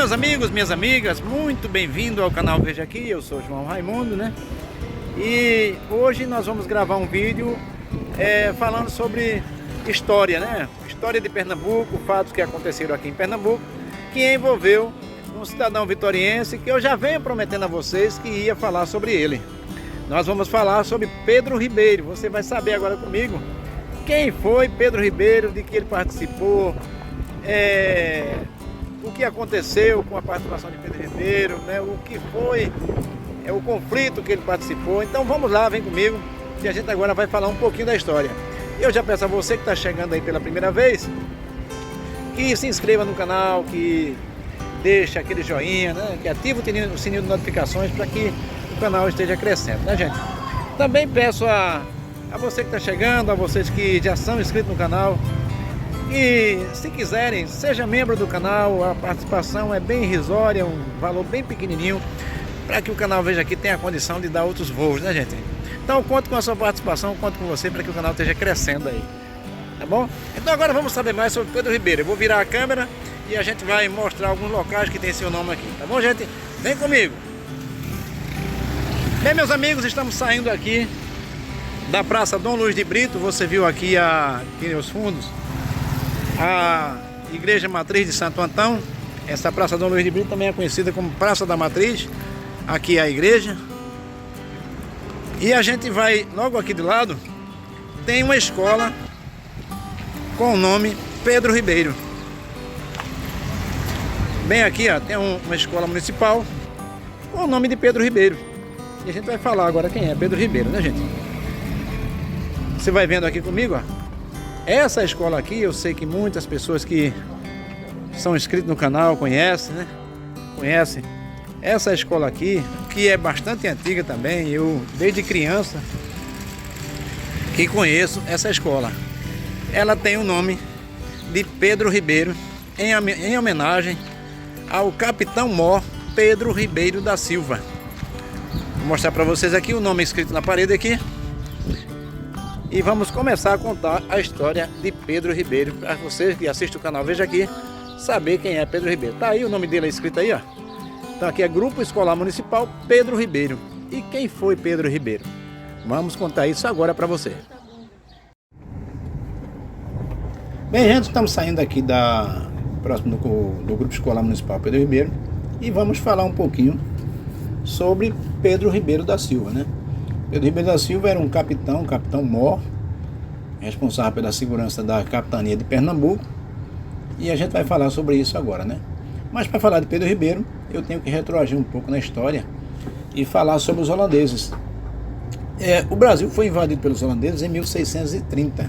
meus amigos, minhas amigas, muito bem-vindo ao canal Veja Aqui. Eu sou João Raimundo, né? E hoje nós vamos gravar um vídeo falando sobre história, né? História de Pernambuco, fatos que aconteceram aqui em Pernambuco, que envolveu um cidadão vitoriense que eu já venho prometendo a vocês que ia falar sobre ele. Nós vamos falar sobre Pedro Ribeiro. Você vai saber agora comigo quem foi Pedro Ribeiro, de que ele participou, o que aconteceu com a participação de Pedro Ribeiro, né? O que foi o conflito que ele participou. Então vamos lá, vem comigo, que a gente agora vai falar um pouquinho da história. Eu já peço a você que está chegando aí pela primeira vez, que se inscreva no canal, que deixe aquele joinha, né? Que ative o sininho de notificações para que o canal esteja crescendo, né, gente? Também peço a você que está chegando, a vocês que já são inscritos no canal, e se quiserem, seja membro do canal. A participação é bem irrisória, um valor bem pequenininho, para que o canal Veja Aqui tenha a condição de dar outros voos, né, gente? Então eu conto com a sua participação, conto com você para que o canal esteja crescendo aí, tá bom? Então agora vamos saber mais sobre Pedro Ribeiro. Eu vou virar a câmera e a gente vai mostrar alguns locais que tem seu nome aqui, tá bom, gente? Vem comigo! Bem, meus amigos, estamos saindo aqui da Praça Dom Luiz de Brito. Você viu aqui nos fundos a Igreja Matriz de Santo Antão. Essa Praça Dom Luiz de Brito também é conhecida como Praça da Matriz. Aqui é a igreja. E a gente vai, logo aqui do lado, tem uma escola com o nome Pedro Ribeiro. Bem aqui, ó, tem uma escola municipal com o nome de Pedro Ribeiro. E a gente vai falar agora quem é Pedro Ribeiro, né, gente? Você vai vendo aqui comigo, ó. Essa escola aqui, eu sei que muitas pessoas que são inscritos no canal conhecem, né? Conhecem essa escola aqui, que é bastante antiga também. Eu, desde criança, que conheço essa escola. Ela tem o nome de Pedro Ribeiro, em homenagem ao Capitão-Mor Pedro Ribeiro da Silva. Vou mostrar para vocês aqui o nome escrito na parede aqui. E vamos começar a contar a história de Pedro Ribeiro, para vocês que assistem o canal Veja Aqui, saber quem é Pedro Ribeiro. Tá aí o nome dele escrito aí, ó. Então aqui é Grupo Escolar Municipal Pedro Ribeiro. E quem foi Pedro Ribeiro? Vamos contar isso agora para você. Bem, gente, estamos saindo aqui próximo do Grupo Escolar Municipal Pedro Ribeiro e vamos falar um pouquinho sobre Pedro Ribeiro da Silva, né? Pedro Ribeiro da Silva era um capitão-mor, responsável pela segurança da capitania de Pernambuco, e a gente vai falar sobre isso agora, né? Mas para falar de Pedro Ribeiro, eu tenho que retroagir um pouco na história e falar sobre os holandeses. O Brasil foi invadido pelos holandeses em 1630,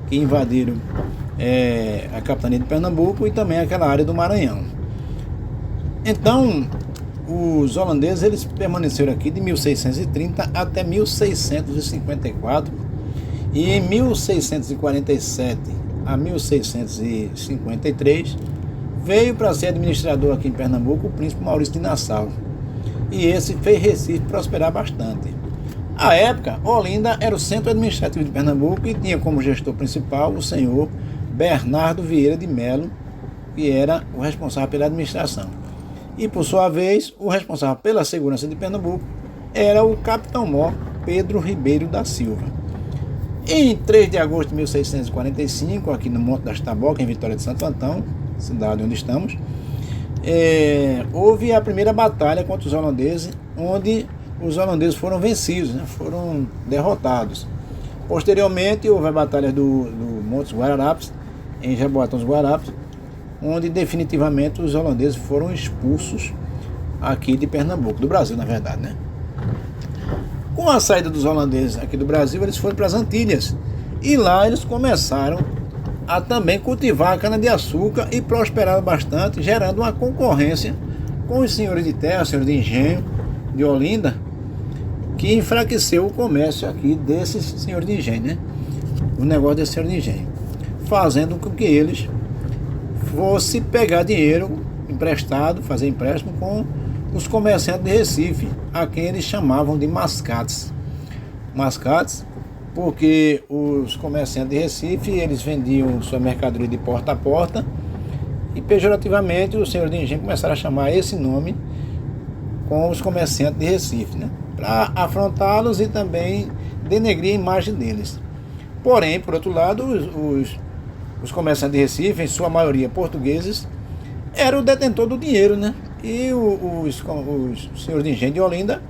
que invadiram a capitania de Pernambuco e também aquela área do Maranhão. Então, os holandeses eles permaneceram aqui de 1630 até 1654, e em 1647 a 1653 veio para ser administrador aqui em Pernambuco o príncipe Maurício de Nassau, e esse fez Recife prosperar bastante. À época, Olinda era o centro administrativo de Pernambuco e tinha como gestor principal o senhor Bernardo Vieira de Melo, que era o responsável pela administração. E, por sua vez, o responsável pela segurança de Pernambuco era o Capitão-Mor Pedro Ribeiro da Silva. Em 3 de agosto de 1645, aqui no Monte das Tabocas, em Vitória de Santo Antão, cidade onde estamos, houve a primeira batalha contra os holandeses, onde os holandeses foram vencidos, né? Foram derrotados. Posteriormente, houve a batalha do Monte dos Guararapes, em Jaboatão dos Guararapes, onde definitivamente os holandeses foram expulsos aqui de Pernambuco, do Brasil, na verdade, né? Com a saída dos holandeses aqui do Brasil, eles foram para as Antilhas, e lá eles começaram a também cultivar a cana-de-açúcar e prosperaram bastante, gerando uma concorrência com os senhores de terra, os senhores de engenho de Olinda, que enfraqueceu o comércio aqui desses senhores de engenho, né? O negócio desse senhor de engenho, fazendo com que eles fosse pegar dinheiro emprestado, fazer empréstimo com os comerciantes de Recife, a quem eles chamavam de mascates. Mascates, porque os comerciantes de Recife, eles vendiam sua mercadoria de porta a porta E pejorativamente os senhores de engenho começaram a chamar esse nome com os comerciantes de Recife, né? Para afrontá-los e também denegrir a imagem deles. Porém, por outro lado, os comerciantes de Recife, em sua maioria portugueses, eram o detentor do dinheiro, né? E os senhores de engenho de Olinda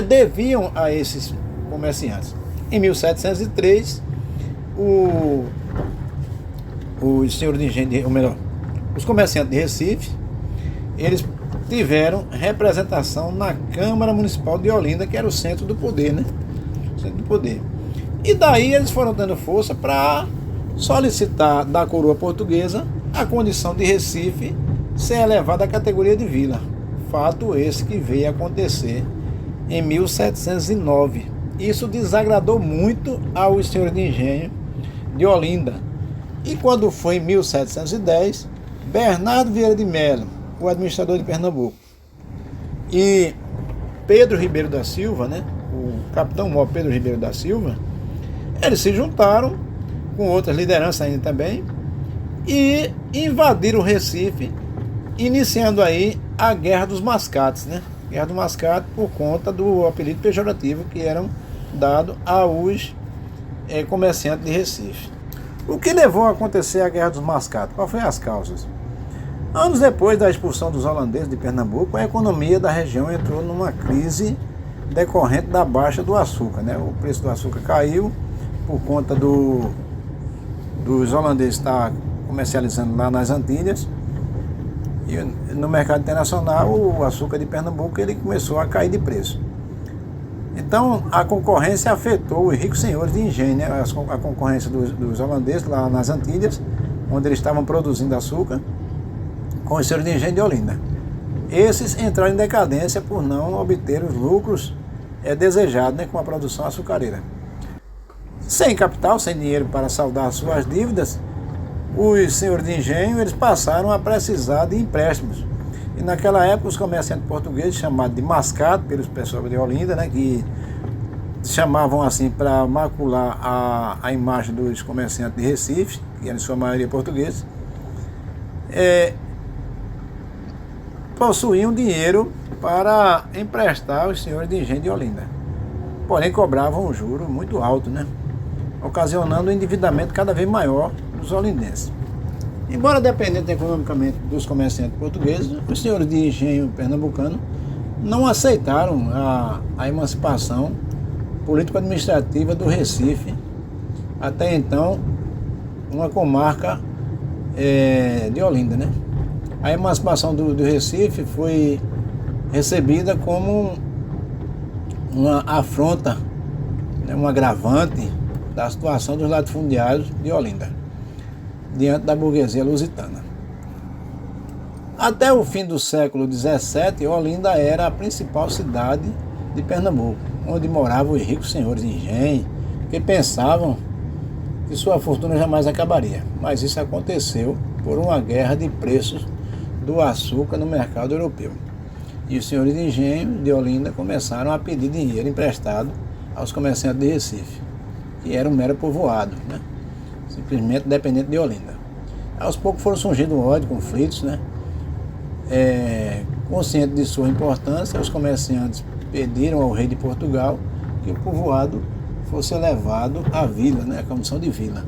deviam a esses comerciantes. Em 1703, os senhores de engenho, ou melhor, os comerciantes de Recife, eles tiveram representação na Câmara Municipal de Olinda, que era o centro do poder, né? O centro do poder. E daí eles foram dando força para solicitar da coroa portuguesa a condição de Recife ser elevada à categoria de vila. Fato esse que veio a acontecer em 1709. Isso desagradou muito aos senhores de engenho de Olinda. E quando foi em 1710, Bernardo Vieira de Melo, o administrador de Pernambuco, e Pedro Ribeiro da Silva, né, o capitão-mor Pedro Ribeiro da Silva, eles se juntaram com outras lideranças ainda também e invadiram o Recife, iniciando aí a Guerra dos Mascates, né? Guerra do Mascate por conta do apelido pejorativo que eram dado aos comerciantes de Recife. O que levou a acontecer a Guerra dos Mascates? Quais foram as causas? Anos depois da expulsão dos holandeses de Pernambuco, a economia da região entrou numa crise decorrente da baixa do açúcar, né? O preço do açúcar caiu por conta dos holandeses estar comercializando lá nas Antilhas. E no mercado internacional, o açúcar de Pernambuco ele começou a cair de preço. Então, a concorrência afetou os ricos senhores de engenho, né? A concorrência dos holandeses lá nas Antilhas, onde eles estavam produzindo açúcar, com os senhores de engenho de Olinda. Esses entraram em decadência por não obter os lucros desejados, né, com a produção açucareira. Sem capital, sem dinheiro para saldar suas dívidas, os senhores de engenho eles passaram a precisar de empréstimos. E naquela época os comerciantes portugueses, chamados de mascate pelos pessoal de Olinda, né, que chamavam assim para macular a imagem dos comerciantes de Recife, que eram em sua maioria portugueses, possuíam dinheiro para emprestar aos senhores de engenho de Olinda. Porém cobravam um juro muito alto, né, ocasionando um endividamento cada vez maior dos olindenses. Embora dependente economicamente dos comerciantes portugueses, os senhores de engenho pernambucano não aceitaram a emancipação político-administrativa do Recife, até então uma comarca de Olinda, né? A emancipação do Recife foi recebida como uma afronta, né, um agravante da situação dos latifundiários de Olinda, diante da burguesia lusitana. Até o fim do século XVII, Olinda era a principal cidade de Pernambuco, onde moravam os ricos senhores de engenho, que pensavam que sua fortuna jamais acabaria. Mas isso aconteceu por uma guerra de preços do açúcar no mercado europeu. E os senhores de engenho de Olinda começaram a pedir dinheiro emprestado aos comerciantes de Recife, que era um mero povoado, né? Simplesmente dependente de Olinda. Aos poucos foram surgindo ódio, conflitos, né? Consciente de sua importância, os comerciantes pediram ao rei de Portugal que o povoado fosse elevado à vila, né? A condição de vila.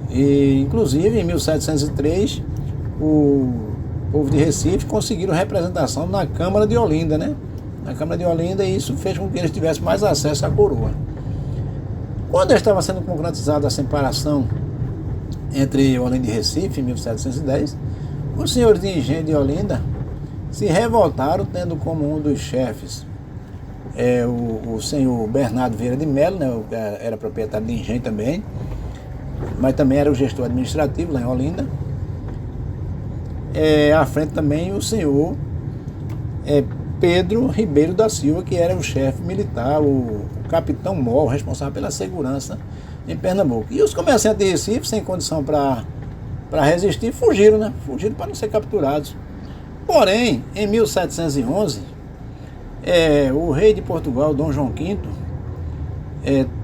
E, inclusive, em 1703, o povo de Recife conseguiram representação na Câmara de Olinda, né? Na Câmara de Olinda, e isso fez com que eles tivessem mais acesso à coroa. Quando estava sendo concretizada a separação entre Olinda e Recife, em 1710, os senhores de engenho de Olinda se revoltaram, tendo como um dos chefes o senhor Bernardo Vieira de Melo, né, era proprietário de engenho também, mas também era o gestor administrativo lá em Olinda. À frente também o senhor Pedro Ribeiro da Silva, que era o chefe militar, o capitão-mor, responsável pela segurança em Pernambuco. E os comerciantes de Recife, sem condição para resistir, fugiram, né? Fugiram para não ser capturados. Porém, em 1711, o rei de Portugal, Dom João V,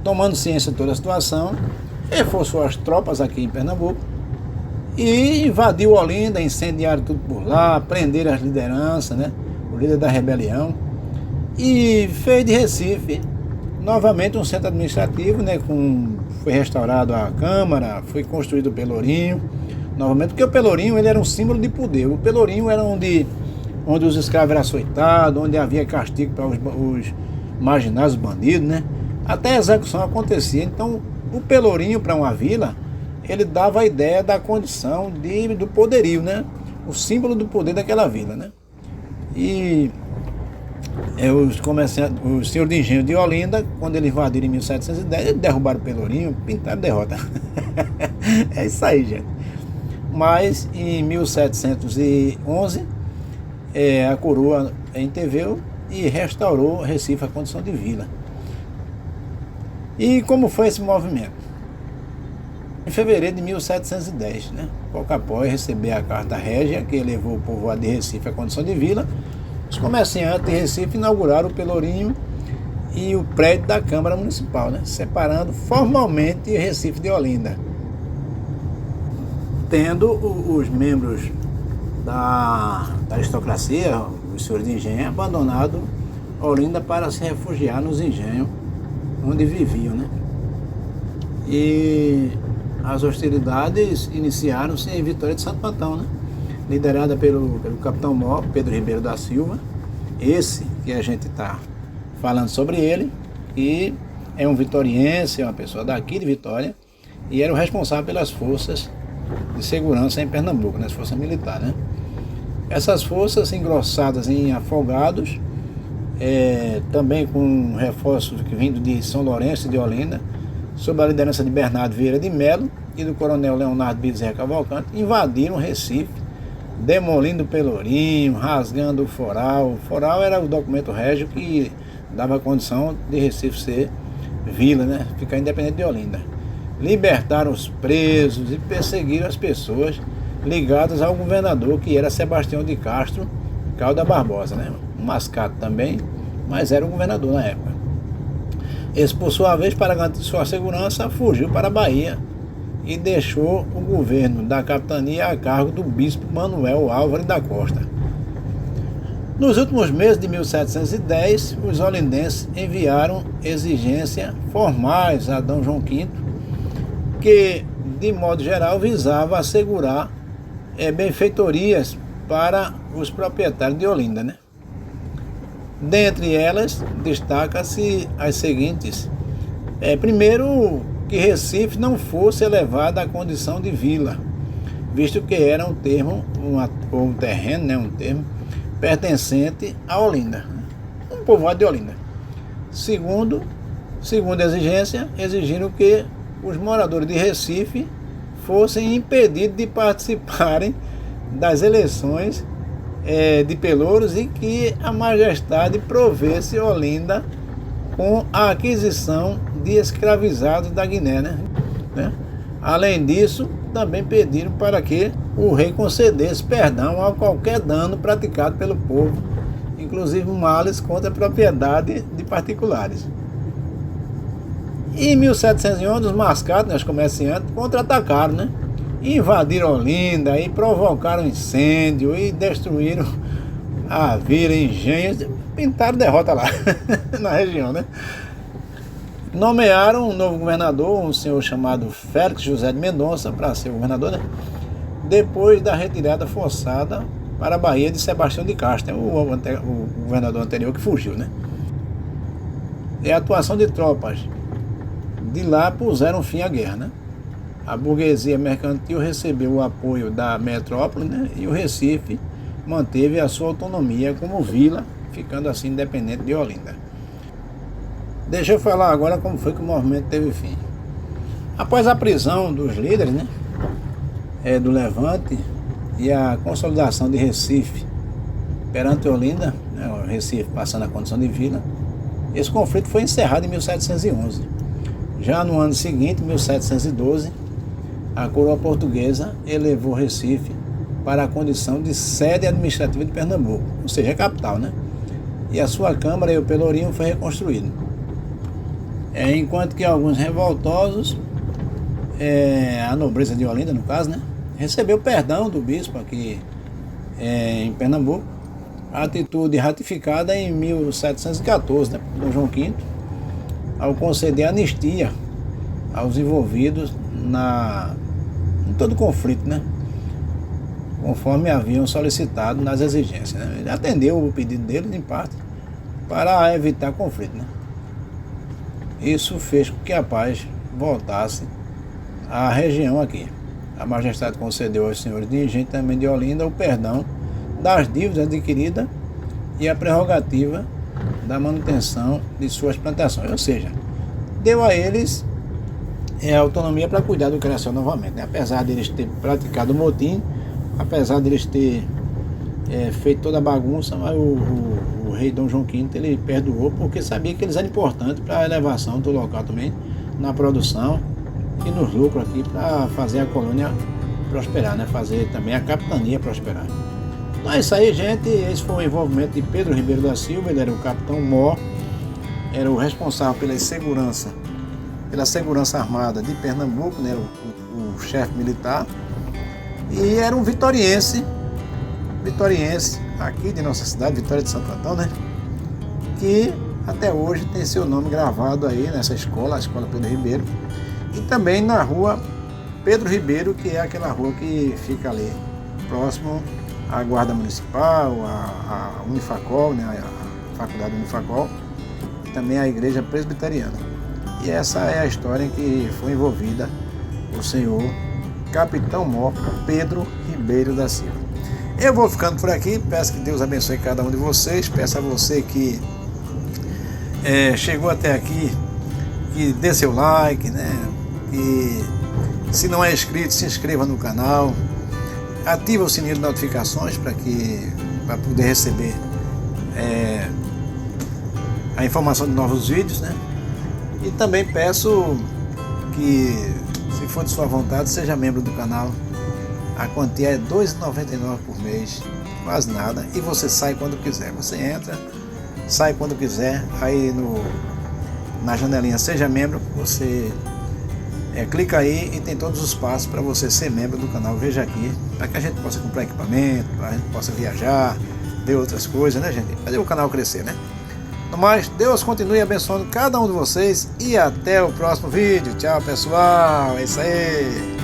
tomando ciência de toda a situação, reforçou as tropas aqui em Pernambuco e invadiu Olinda, incendiaram tudo por lá, prenderam as lideranças, né? O líder da rebelião, e fez de Recife novamente um centro administrativo, né? Foi restaurado a Câmara, foi construído o Pelourinho, novamente, porque o Pelourinho ele era um símbolo de poder. O Pelourinho era onde os escravos eram açoitados, onde havia castigo para os marginais, os bandidos, né? Até a execução acontecia. Então, o Pelourinho, para uma vila, ele dava a ideia da condição do poderio, né? O símbolo do poder daquela vila, né? E os comerciantes, os senhores de engenho de Olinda, quando eles invadiram em 1710, eles derrubaram o Pelourinho, pintaram derrota. É isso aí, gente. Mas em 1711, a coroa interveio e restaurou Recife a condição de vila. E como foi esse movimento? Em fevereiro de 1710, né? Pouco após receber a Carta Régia, que levou o povoado de Recife à condição de vila, os comerciantes de Recife inauguraram o Pelourinho e o prédio da Câmara Municipal, né? Separando formalmente Recife de Olinda, tendo os membros da aristocracia, os senhores de engenho, abandonado Olinda para se refugiar nos engenhos onde viviam, né? E as hostilidades iniciaram-se em Vitória de Santo Antão, né? Liderada pelo capitão-mor Pedro Ribeiro da Silva, esse que a gente está falando sobre ele, e é um vitoriense, é uma pessoa daqui de Vitória, e era o responsável pelas forças de segurança em Pernambuco, né? As forças militares, né? Essas forças engrossadas em Afogados, também com reforços que vindo de São Lourenço e de Olinda, sob a liderança de Bernardo Vieira de Melo e do coronel Leonardo Bezerra Cavalcante, invadiram Recife, demolindo o Pelourinho, rasgando o foral. O foral era o documento régio que dava a condição de Recife ser vila, né? Ficar independente de Olinda. Libertaram os presos e perseguiram as pessoas ligadas ao governador, que era Sebastião de Castro Calda Barbosa, né? Um mascate também, mas era o governador na época. Esse, por sua vez, para garantir sua segurança, fugiu para a Bahia e deixou o governo da capitania a cargo do bispo Manuel Álvares da Costa. Nos últimos meses de 1710, os olindenses enviaram exigências formais a D. João V, que, de modo geral, visava assegurar benfeitorias para os proprietários de Olinda, né? Dentre elas, destaca-se as seguintes. Primeiro, que Recife não fosse elevada à condição de vila, visto que era um termo, um terreno, né, um termo pertencente a Olinda, um povoado de Olinda. Segundo a exigência, exigiram que os moradores de Recife fossem impedidos de participarem das eleições de Pelouros e que a majestade provesse Olinda com a aquisição de escravizados da Guiné, né? Além disso, também pediram para que o rei concedesse perdão a qualquer dano praticado pelo povo, inclusive males contra a propriedade de particulares. E em 1711, os mascates, né, os comerciantes, contra-atacaram, né? Invadiram Olinda e provocaram incêndio e destruíram a vila, engenhos, pintaram derrota lá na região, né? Nomearam um novo governador, um senhor chamado Félix José de Mendonça, para ser o governador, né? Depois da retirada forçada para a Bahia de Sebastião de Castro, o governador anterior que fugiu, né? E a atuação de tropas de lá puseram fim à guerra, né? A burguesia mercantil recebeu o apoio da metrópole, né? E o Recife manteve a sua autonomia como vila, ficando assim independente de Olinda. Deixa eu falar agora como foi que o movimento teve fim. Após a prisão dos líderes, né, do Levante e a consolidação de Recife perante Olinda, né, o Recife passando a condição de vila, esse conflito foi encerrado em 1711. Já no ano seguinte, 1712, a coroa portuguesa elevou Recife para a condição de sede administrativa de Pernambuco, ou seja, a capital, né? E a sua Câmara e o Pelourinho foi reconstruído. Enquanto que alguns revoltosos, a nobreza de Olinda, no caso, né, recebeu perdão do bispo aqui em Pernambuco, a atitude ratificada em 1714, né, por Dom João V, ao conceder anistia aos envolvidos em todo o conflito, né, conforme haviam solicitado nas exigências, né. Ele atendeu o pedido deles, em parte, para evitar conflito, né. Isso fez com que a paz voltasse à região aqui. A Majestade concedeu aos senhores dirigentes também de Olinda o perdão das dívidas adquiridas e a prerrogativa da manutenção de suas plantações, ou seja, deu a eles autonomia para cuidar do criação novamente, né? Apesar de eles terem praticado o motim, apesar de eles terem feito toda a bagunça, mas o rei Dom João V ele perdoou porque sabia que eles eram importantes para a elevação do local também, na produção e nos lucros aqui, para fazer a colônia prosperar, né? Fazer também a capitania prosperar. Então é isso aí, gente. Esse foi o envolvimento de Pedro Ribeiro da Silva. Ele era o capitão-mor, era o responsável pela segurança armada de Pernambuco, né? O chefe militar, e era um vitoriense aqui de nossa cidade, Vitória de Santo Antão, né? Que até hoje tem seu nome gravado aí nessa escola, a Escola Pedro Ribeiro, e também na rua Pedro Ribeiro, que é aquela rua que fica ali próximo à Guarda Municipal, a Unifacol, né? A Faculdade Unifacol, e também a Igreja Presbiteriana. E essa é a história em que foi envolvida o senhor Capitão-Mor Pedro Ribeiro da Silva. Eu vou ficando por aqui, peço que Deus abençoe cada um de vocês, peço a você que chegou até aqui, que dê seu like, né? E se não é inscrito, se inscreva no canal, ativa o sininho de notificações para poder receber a informação de novos vídeos, né? E também peço que, se for de sua vontade, seja membro do canal. A quantia é R$ 2,99 por mês, quase nada, e você sai quando quiser. Você entra, sai quando quiser, aí na janelinha Seja Membro, você clica aí e tem todos os passos para você ser membro do canal. Veja aqui, para que a gente possa comprar equipamento, para a gente possa viajar, ver outras coisas, né, gente? Fazer o canal crescer, né? No mais, Deus continue abençoando cada um de vocês e até o próximo vídeo. Tchau, pessoal. É isso aí.